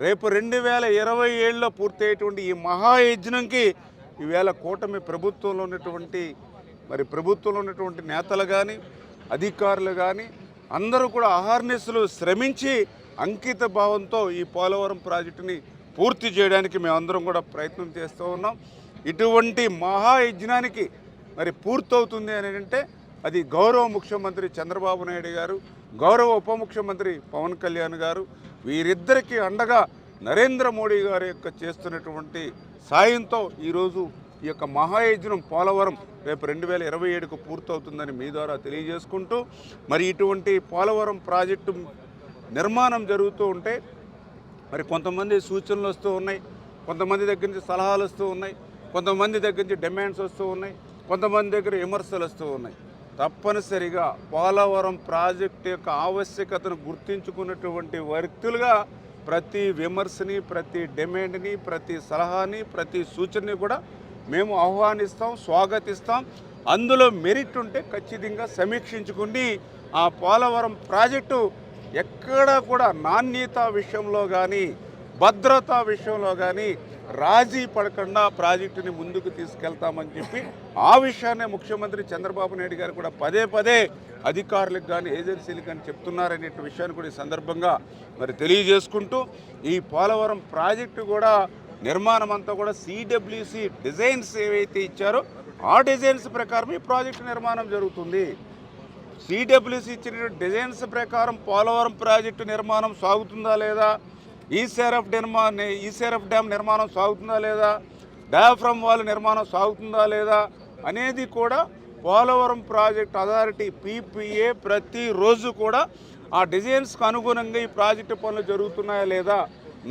రేపు 2027లో పూర్తయ్యేటువంటి ఈ మహాయజ్ఞంకి ఈవేళ కూటమి ప్రభుత్వంలో ఉన్నటువంటి నేతలు కానీ అధికారులు కానీ అందరూ కూడా అహర్నిశలు శ్రమించి అంకిత భావంతో ఈ పోలవరం ప్రాజెక్టుని పూర్తి చేయడానికి మేమందరం కూడా ప్రయత్నం చేస్తూ ఉన్నాం. ఇటువంటి మహాయజ్ఞానికి పూర్తవుతుంది అని అంటే అది గౌరవ ముఖ్యమంత్రి చంద్రబాబు నాయుడు గారు, గౌరవ ఉప ముఖ్యమంత్రి పవన్ కళ్యాణ్ గారు, వీరిద్దరికీ అండగా నరేంద్ర మోడీ గారి యొక్క చేస్తున్నటువంటి సాయంతో ఈరోజు ఈ యొక్క మహాయజ్ఞం పోలవరం రేపు 2027కు పూర్తవుతుందని మీ ద్వారా తెలియజేసుకుంటూ, ఇటువంటి పోలవరం ప్రాజెక్టు నిర్మాణం జరుగుతూ ఉంటే కొంతమంది సూచనలు వస్తూ ఉన్నాయి, కొంతమంది దగ్గర నుంచి సలహాలు వస్తూ ఉన్నాయి, కొంతమంది దగ్గర నుంచి డిమాండ్స్ వస్తూ ఉన్నాయి, కొంతమంది దగ్గర విమర్శలు వస్తూ ఉన్నాయి. తప్పనిసరిగా పోలవరం ప్రాజెక్టు యొక్క ఆవశ్యకతను గుర్తించుకున్నటువంటి వ్యక్తులుగా ప్రతి విమర్శని, ప్రతి డిమాండ్ని, ప్రతి సలహాని, ప్రతి సూచనని కూడా మేము ఆహ్వానిస్తాం, స్వాగతిస్తాం. అందులో మెరిట్ ఉంటే ఖచ్చితంగా సమీక్షించుకుని ఆ పోలవరం ప్రాజెక్టు ఎక్కడా కూడా నాణ్యత విషయంలో కానీ భద్రతా విషయంలో కానీ రాజీ పడకుండా ప్రాజెక్టుని ముందుకు తీసుకెళ్తామని చెప్పి ఆ విషయాన్ని ముఖ్యమంత్రి చంద్రబాబు నాయుడు గారు కూడా పదే పదే అధికారులకు కానీ ఏజెన్సీలకు కానీ చెప్తున్నారనే విషయాన్ని కూడా ఈ సందర్భంగా తెలియజేసుకుంటూ, ఈ పోలవరం ప్రాజెక్టు కూడా నిర్మాణం అంతా కూడా సిడబ్ల్యూసి డిజైన్స్ ఏవైతే ఇచ్చారో ఆ డిజైన్స్ ప్రకారం ఈ ప్రాజెక్టు నిర్మాణం జరుగుతుంది. సిడబ్ల్యూసి ఇచ్చిన డిజైన్స్ ప్రకారం పోలవరం ప్రాజెక్టు నిర్మాణం సాగుతుందా లేదా, ఈసీఆర్ఎఫ్ డ్యామ్ నిర్మాణం సాగుతుందా లేదా, డయాఫ్రమ్ వాల్ నిర్మాణం సాగుతుందా లేదా అనేది కూడా పోలవరం ప్రాజెక్ట్ అథారిటీ PPA ప్రతిరోజు కూడా ఆ డిజైన్స్కి అనుగుణంగా ఈ ప్రాజెక్టు పనులు జరుగుతున్నాయా లేదా,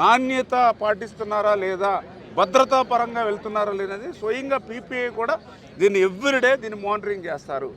నాణ్యత పాటిస్తున్నారా లేదా, భద్రతా పరంగా వెళ్తున్నారా లేదనేది స్వయంగా PPA కూడా దీన్ని ఎవ్రీడే దీన్ని మానిటరింగ్ చేస్తారు.